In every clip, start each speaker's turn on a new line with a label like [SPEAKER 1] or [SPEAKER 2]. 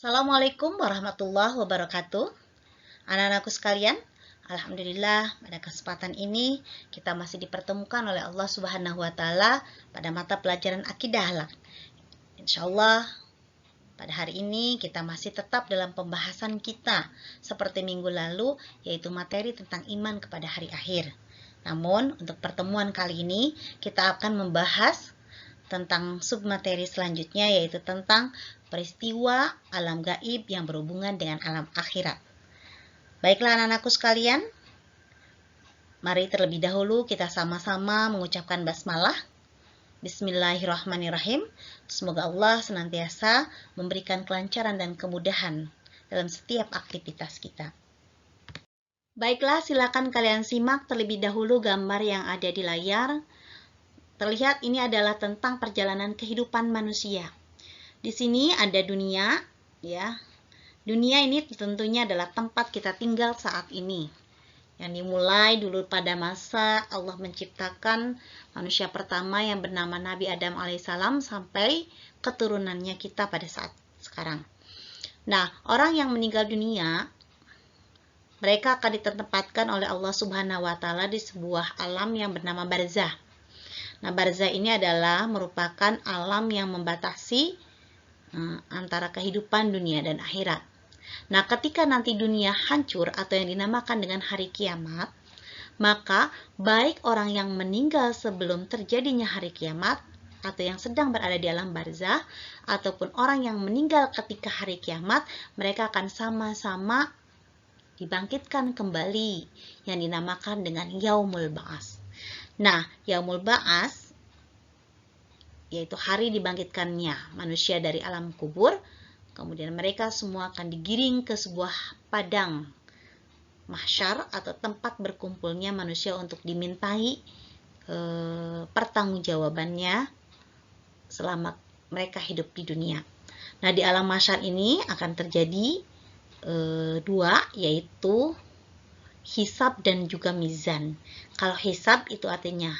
[SPEAKER 1] Assalamualaikum warahmatullahi wabarakatuh. Anak-anakku sekalian, alhamdulillah pada kesempatan ini kita masih dipertemukan oleh Allah Subhanahu wa taala pada mata pelajaran akidah akhlak. Insyaallah pada hari ini kita masih tetap dalam pembahasan kita seperti minggu lalu, yaitu materi tentang iman kepada hari akhir. Namun untuk pertemuan kali ini kita akan membahas tentang submateri selanjutnya, yaitu tentang peristiwa alam gaib yang berhubungan dengan alam akhirat. Baiklah anak-anakku sekalian, mari terlebih dahulu kita sama-sama mengucapkan basmalah. Bismillahirrahmanirrahim. Semoga Allah senantiasa memberikan kelancaran dan kemudahan dalam setiap aktivitas kita. Baiklah, silakan kalian simak terlebih dahulu gambar yang ada di layar. Terlihat ini adalah tentang perjalanan kehidupan manusia. Di sini ada dunia, ya. Dunia ini tentunya adalah tempat kita tinggal saat ini. Yang dimulai dulu pada masa Allah menciptakan manusia pertama yang bernama Nabi Adam alaihissalam sampai keturunannya kita pada saat sekarang. Nah, orang yang meninggal dunia, mereka akan ditempatkan oleh Allah Subhanahu wa taala di sebuah alam yang bernama barzah. Nah, barzah ini adalah merupakan alam yang membatasi antara kehidupan dunia dan akhirat. Nah, ketika nanti dunia hancur atau yang dinamakan dengan hari kiamat, maka baik orang yang meninggal sebelum terjadinya hari kiamat atau yang sedang berada di alam barzah ataupun orang yang meninggal ketika hari kiamat, mereka akan sama-sama dibangkitkan kembali yang dinamakan dengan Yaumul Ba'ats. Nah, Yaumul Ba'ats yaitu hari dibangkitkannya manusia dari alam kubur. Kemudian mereka semua akan digiring ke sebuah padang mahsyar atau tempat berkumpulnya manusia untuk dimintai pertanggungjawabannya selama mereka hidup di dunia. Nah, di alam mahsyar ini akan terjadi dua, yaitu hisab dan juga mizan. Kalau hisab itu artinya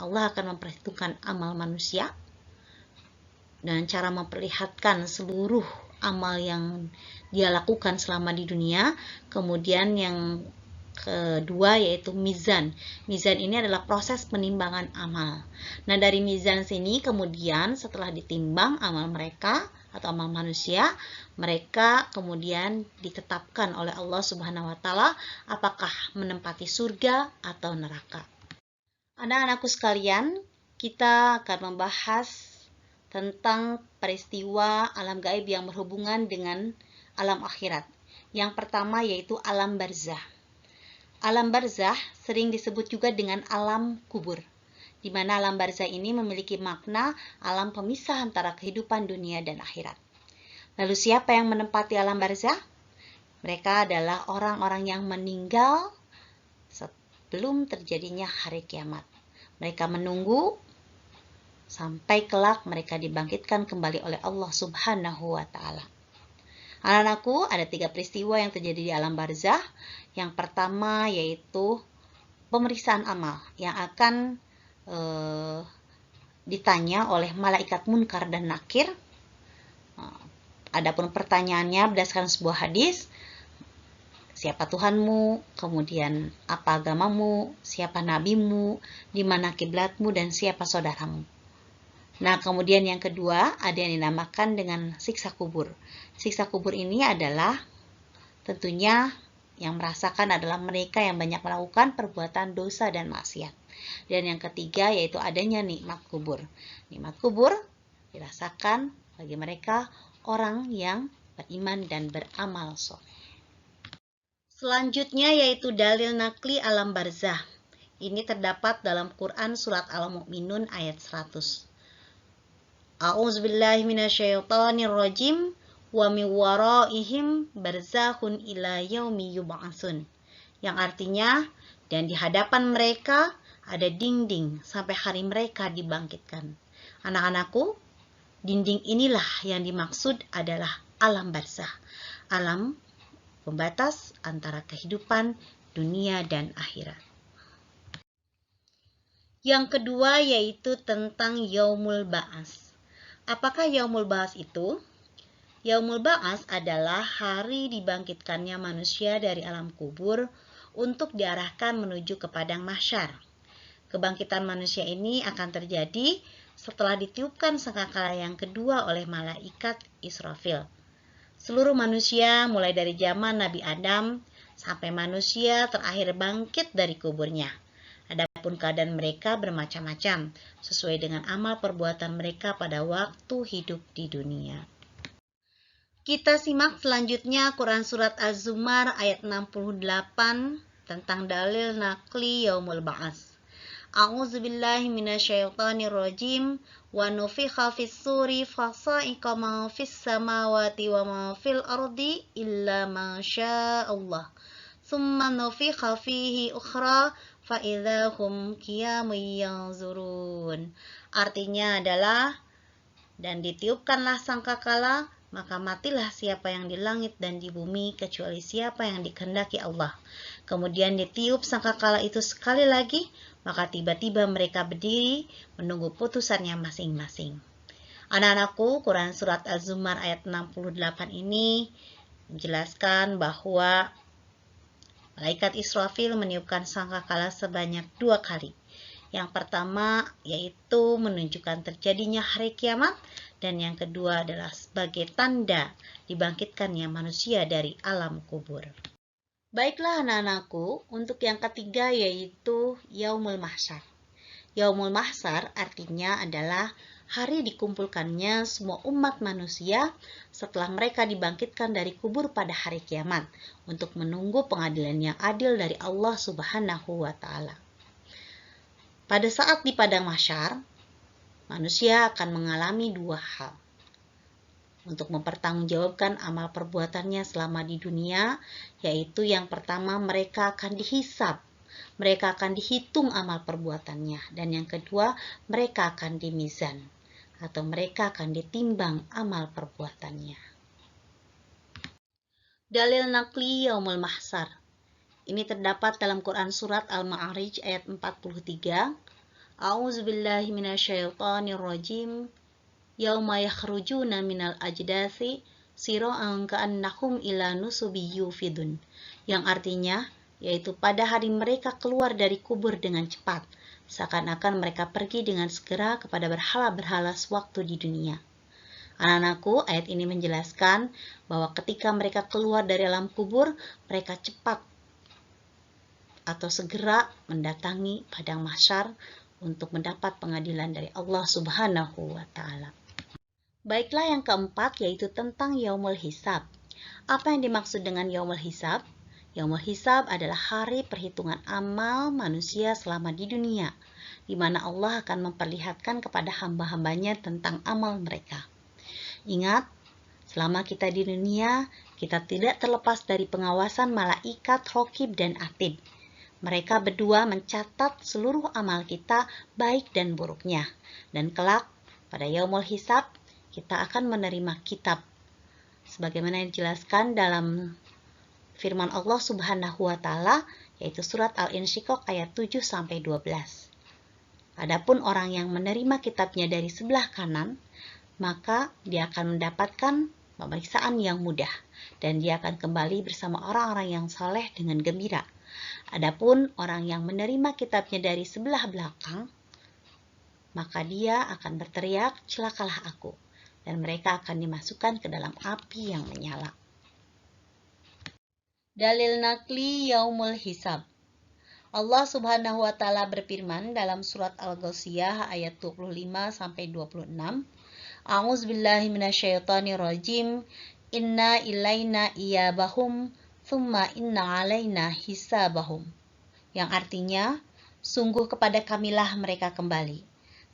[SPEAKER 1] Allah akan memperhitungkan amal manusia dan cara memperlihatkan seluruh amal yang dia lakukan selama di dunia. Kemudian yang kedua yaitu mizan. Mizan ini adalah proses penimbangan amal. Nah, dari mizan sini kemudian setelah ditimbang amal mereka atau amal manusia, mereka kemudian ditetapkan oleh Allah Subhanahu wa taala apakah menempati surga atau neraka. Anak-anakku sekalian, kita akan membahas tentang peristiwa alam gaib yang berhubungan dengan alam akhirat. Yang pertama yaitu alam barzah. Alam barzah sering disebut juga dengan alam kubur, di mana alam barzah ini memiliki makna alam pemisah antara kehidupan dunia dan akhirat. Lalu siapa yang menempati alam barzah? Mereka adalah orang-orang yang meninggal sebelum terjadinya hari kiamat. Mereka menunggu sampai kelak mereka dibangkitkan kembali oleh Allah Subhanahu wa taala. Anak-anakku, ada 3 peristiwa yang terjadi di alam barzah. Yang pertama yaitu pemeriksaan amal yang akan ditanya oleh malaikat Munkar dan Nakir. Adapun pertanyaannya berdasarkan sebuah hadis, siapa Tuhanmu, kemudian apa agamamu, siapa nabimu, di mana kiblatmu, dan siapa saudaramu. Nah, kemudian yang kedua ada yang dinamakan dengan siksa kubur. Siksa kubur ini adalah tentunya yang merasakan adalah mereka yang banyak melakukan perbuatan dosa dan maksiat. Dan yang ketiga yaitu adanya nikmat kubur. Nikmat kubur dirasakan bagi mereka orang yang beriman dan beramal soleh. Selanjutnya yaitu dalil nakli alam barzah. Ini terdapat dalam Quran surat Al-Mu'minun ayat 100. A'udzubillahi minasyaitonirrajim wa min waraihim barzakhun ila yaumi yub'atsun. Yang artinya, dan di hadapan mereka ada dinding sampai hari mereka dibangkitkan. Anak-anakku, dinding inilah yang dimaksud adalah alam barzah, alam pembatas antara kehidupan dunia dan akhirat. Yang kedua yaitu tentang Yaumul Ba'ats. Apakah Yaumul Ba'ats itu? Yaumul Ba'ats adalah hari dibangkitkannya manusia dari alam kubur untuk diarahkan menuju ke padang mahsyar. Kebangkitan manusia ini akan terjadi setelah ditiupkan sangkakala yang kedua oleh malaikat Israfil. Seluruh manusia mulai dari zaman Nabi Adam sampai manusia terakhir bangkit dari kuburnya. Adapun keadaan mereka bermacam-macam sesuai dengan amal perbuatan mereka pada waktu hidup di dunia. Kita simak selanjutnya Quran Surat Az-Zumar ayat 68 tentang dalil nakli Yaumul Ba'ats. A'udzubillahi minasyaitonirrajim wa nufikha fis-suri fasa'iqa ma fis samawati wa ma fil ardi illa ma sya'allah. Tsumma nufikha fihi ukhra fa idzahum qiyamun yanzurun. Artinya adalah, dan ditiupkanlah sangkakala, maka matilah siapa yang di langit dan di bumi kecuali siapa yang dikehendaki Allah. Kemudian ditiup sangkakala itu sekali lagi, maka tiba-tiba mereka berdiri menunggu putusannya masing-masing. Anak-anakku, Quran Surat Az-Zumar ayat 68 ini menjelaskan bahwa malaikat Israfil meniupkan sangkakala sebanyak 2 kali. Yang pertama yaitu menunjukkan terjadinya hari kiamat, dan yang kedua adalah sebagai tanda dibangkitkannya manusia dari alam kubur. Baiklah anak-anakku, untuk yang ketiga yaitu Yaumul Mahsyar. Yaumul Mahsyar artinya adalah hari dikumpulkannya semua umat manusia setelah mereka dibangkitkan dari kubur pada hari kiamat untuk menunggu pengadilan yang adil dari Allah Subhanahu wa Ta'ala. Pada saat di padang mahsyar, manusia akan mengalami 2 hal. Untuk mempertanggungjawabkan amal perbuatannya selama di dunia, yaitu yang pertama mereka akan dihisab. Mereka akan dihitung amal perbuatannya. Dan yang kedua, mereka akan dimizan, atau mereka akan ditimbang amal perbuatannya. Dalil nakli Yaumul Mahsyar. Ini terdapat dalam Quran Surat Al-Ma'arij ayat 43. A'udzubillahi minasyaitonirrajim. Yauma yakhrujuna minal ajdasi sira'an ka'annahum ila nusubi yufidun. Yang artinya, yaitu pada hari mereka keluar dari kubur dengan cepat, seakan-akan mereka pergi dengan segera kepada berhala-berhala sewaktu di dunia. Anak-anakku, ayat ini menjelaskan bahwa ketika mereka keluar dari alam kubur, mereka cepat atau segera mendatangi padang mahsyar untuk mendapat pengadilan dari Allah Subhanahu wa Ta'ala. Baiklah, yang keempat yaitu tentang Yaumul Hisab. Apa yang dimaksud dengan Yaumul Hisab? Yaumul Hisab adalah hari perhitungan amal manusia selama di dunia, di mana Allah akan memperlihatkan kepada hamba-hambanya tentang amal mereka. Ingat, selama kita di dunia, kita tidak terlepas dari pengawasan malaikat Raqib dan Atid. Mereka berdua mencatat seluruh amal kita, baik dan buruknya. Dan kelak, pada Yaumul Hisab, kita akan menerima kitab. Sebagaimana dijelaskan dalam firman Allah Subhanahu wa Ta'ala, yaitu surat Al-Insyiqaq ayat 7-12. Adapun orang yang menerima kitabnya dari sebelah kanan, maka dia akan mendapatkan pemeriksaan yang mudah, dan dia akan kembali bersama orang-orang yang saleh dengan gembira. Adapun orang yang menerima kitabnya dari sebelah belakang, maka dia akan berteriak, celakalah aku, dan mereka akan dimasukkan ke dalam api yang menyala. Dalil nakli Yaumul Hisab. Allah Subhanahu wa Ta'ala berfirman dalam surat Al-Ghasyiyah ayat 25-26. A'udzubillahi minasyaitonirrajim. Inna ilaina iyabahum thumma inna alaina hisabahum. Yang artinya, sungguh kepada kamilah mereka kembali.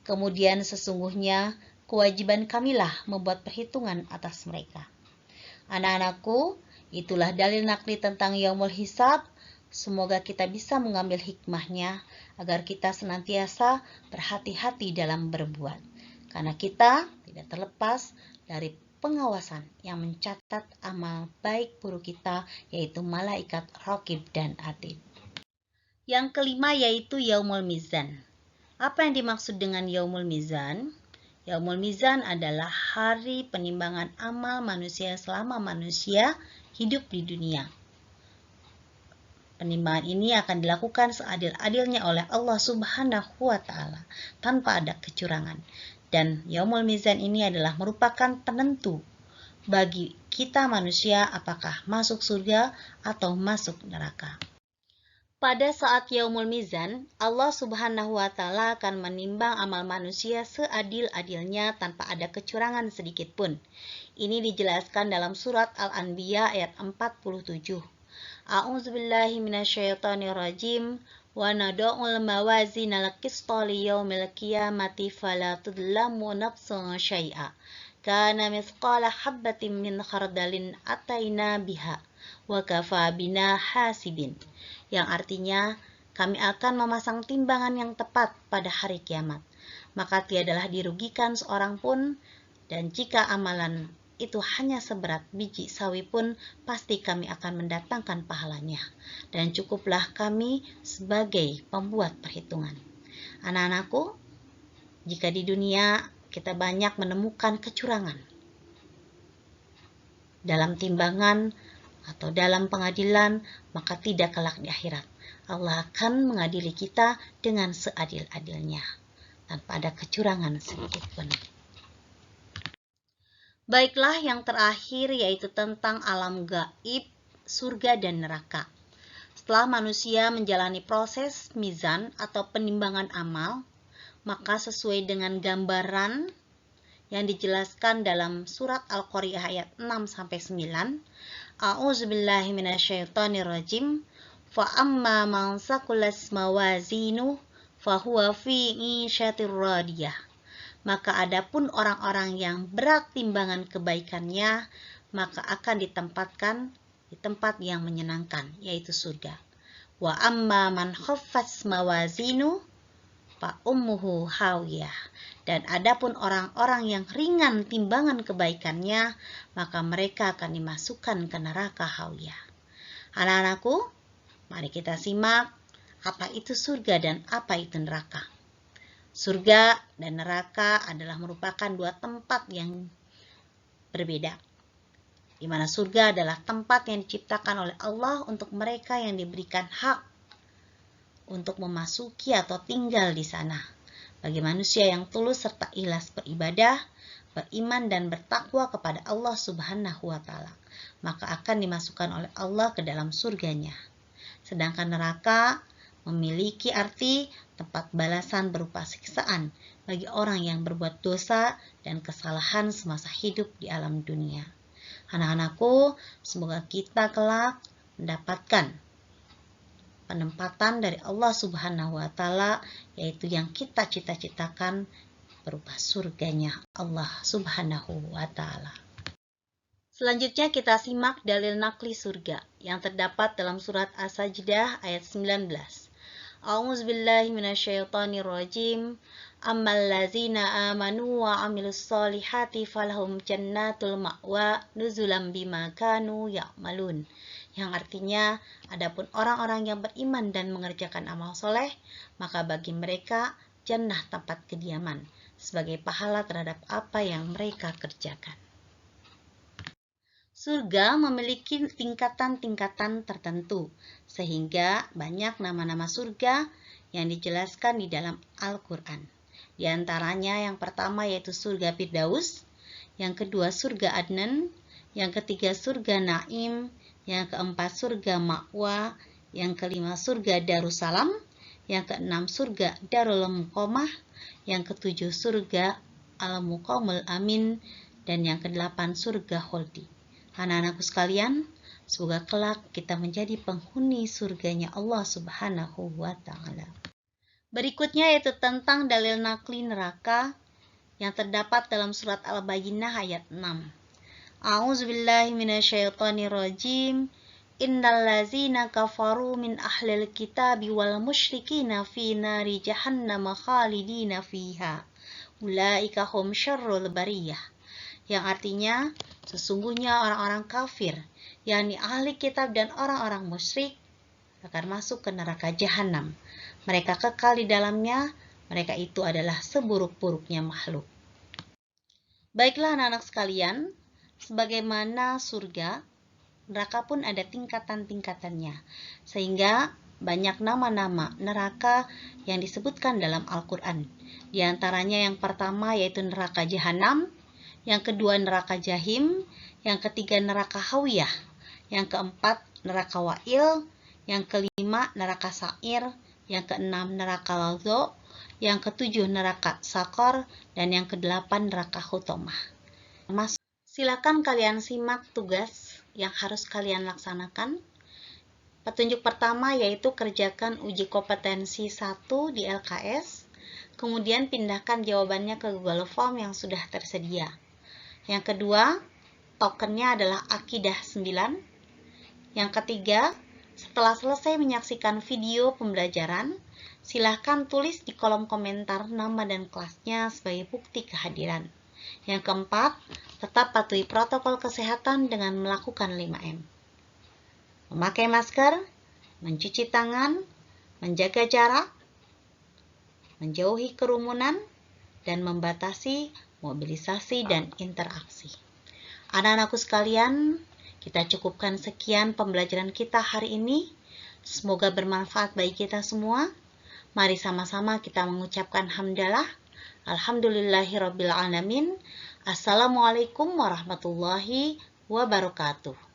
[SPEAKER 1] Kemudian sesungguhnya kewajiban kamilah membuat perhitungan atas mereka. Anak-anakku, itulah dalil nakli tentang Yaumul Hisab. Semoga kita bisa mengambil hikmahnya agar kita senantiasa berhati-hati dalam berbuat. Karena kita tidak terlepas dari pengawasan yang mencatat amal baik buruk kita, yaitu malaikat Raqib dan Atid. Yang kelima yaitu Yaumul Mizan. Apa yang dimaksud dengan Yaumul Mizan? Yaumul Mizan adalah hari penimbangan amal manusia selama manusia hidup di dunia. Penimbangan ini akan dilakukan seadil-adilnya oleh Allah Subhanahu wa Ta'ala tanpa ada kecurangan. Dan Yaumul Mizan ini adalah merupakan penentu bagi kita manusia apakah masuk surga atau masuk neraka. Pada saat Yaumul Mizan, Allah Subhanahu wa Ta'ala akan menimbang amal manusia seadil-adilnya tanpa ada kecurangan sedikit pun. Ini dijelaskan dalam surat Al-Anbiya ayat 47. A'udzubillahi minasyaitonirrajim. Wa nada'ul mawazinal qista liyaumil qiyamati fala tudlamu nafsun syai'a. Kana mithqala habbatin min khardalin ataina biha wa kafa bina hasibin. Yang artinya, kami akan memasang timbangan yang tepat pada hari kiamat. Maka tiadalah dirugikan seorang pun, dan jika amalan itu hanya seberat biji sawi pun, pasti kami akan mendatangkan pahalanya. Dan cukuplah kami sebagai pembuat perhitungan. Anak-anakku, jika di dunia kita banyak menemukan kecurangan dalam timbangan atau dalam pengadilan, maka tidak kelak di akhirat. Allah akan mengadili kita dengan seadil-adilnya, tanpa ada kecurangan sedikit pun. Baiklah, yang terakhir yaitu tentang alam gaib, surga dan neraka. Setelah manusia menjalani proses mizan atau penimbangan amal, maka sesuai dengan gambaran yang dijelaskan dalam surat Al-Qari'ah ayat 6-9, A'udzubillahi minasyaitonirrajim. Fa amma man saqulas mawazinu fahuwa fi 'ishatir radiyah. Maka adapun orang-orang yang berat timbangan kebaikannya, maka akan ditempatkan di tempat yang menyenangkan, yaitu surga. Wa amma man khaffas mawazinu fa ummuhu hawiyah. Dan adapun orang-orang yang ringan timbangan kebaikannya, maka mereka akan dimasukkan ke neraka hawiyah. Anak-anakku, mari kita simak apa itu surga dan apa itu neraka. Surga dan neraka adalah merupakan dua tempat yang berbeda. Di mana surga adalah tempat yang diciptakan oleh Allah untuk mereka yang diberikan hak untuk memasuki atau tinggal di sana. Bagi manusia yang tulus serta ikhlas beribadah, beriman dan bertakwa kepada Allah Subhanahu wa Ta'ala, maka akan dimasukkan oleh Allah ke dalam surganya. Sedangkan neraka memiliki arti tempat balasan berupa siksaan bagi orang yang berbuat dosa dan kesalahan semasa hidup di alam dunia. Anak-anakku, semoga kita kelak mendapatkan penempatan dari Allah Subhanahu wa Ta'ala, yaitu yang kita cita-citakan berupa surganya Allah Subhanahu wa Ta'ala. Selanjutnya kita simak dalil nakli surga yang terdapat dalam surat As-Sajdah ayat 19. A'udzubillahi minasyaitonirrajim. Ammal ladzina amanu wa 'amilus solihati falahum jannatul ma'wa nuzulam bima kanu ya'malun. Yang artinya, adapun orang-orang yang beriman dan mengerjakan amal soleh, maka bagi mereka jannah tempat kediaman, sebagai pahala terhadap apa yang mereka kerjakan. Surga memiliki tingkatan-tingkatan tertentu, sehingga banyak nama-nama surga yang dijelaskan di dalam Al-Quran. Di antaranya yang pertama yaitu surga Firdaus, yang kedua surga Adnan, yang ketiga surga Naim, yang keempat surga Ma'wa, yang kelima surga Darussalam, yang keenam surga Darul Muqamah, yang ketujuh surga Al-Muqamul Amin, dan yang kedelapan surga Khuldi. Anak-anakku sekalian, semoga kelak kita menjadi penghuni surganya Allah Subhanahu wa Ta'ala. Berikutnya yaitu tentang dalil nakli neraka yang terdapat dalam surat Al-Bayyinah ayat 6. A'udzubillahi minasyaitonirrajim. Innal ladzina kafaru min ahlil kitabi wal musyrikina fi nari jahannam khalidina fiha. Ulaika hum syarrul bariyah. Yang artinya, sesungguhnya orang-orang kafir, yakni ahli kitab dan orang-orang musyrik, akan masuk ke neraka jahanam. Mereka kekal di dalamnya, mereka itu adalah seburuk-buruknya makhluk. Baiklah anak-anak sekalian, sebagaimana surga, neraka pun ada tingkatan-tingkatannya. Sehingga banyak nama-nama neraka yang disebutkan dalam Al-Quran. Di antaranya yang pertama yaitu neraka Jahanam, yang kedua neraka Jahim, yang ketiga neraka Hawiyah, yang keempat neraka Wa'il, yang kelima neraka Sa'ir, yang keenam neraka Lazo, yang ketujuh neraka Sakor, dan yang kedelapan neraka Hutomah. Silakan kalian simak tugas yang harus kalian laksanakan. Petunjuk pertama yaitu kerjakan uji kompetensi 1 di LKS, kemudian pindahkan jawabannya ke Google Form yang sudah tersedia. Yang kedua, tokennya adalah Akidah 9. Yang ketiga, setelah selesai menyaksikan video pembelajaran, silahkan tulis di kolom komentar nama dan kelasnya sebagai bukti kehadiran. Yang keempat, tetap patuhi protokol kesehatan dengan melakukan 5M. Memakai masker, mencuci tangan, menjaga jarak, menjauhi kerumunan, dan membatasi mobilisasi dan interaksi. Anak-anakku sekalian, kita cukupkan sekian pembelajaran kita hari ini. Semoga bermanfaat bagi kita semua. Mari sama-sama kita mengucapkan hamdalah. Alhamdulillahirabbil alamin. Assalamualaikum warahmatullahi wabarakatuh.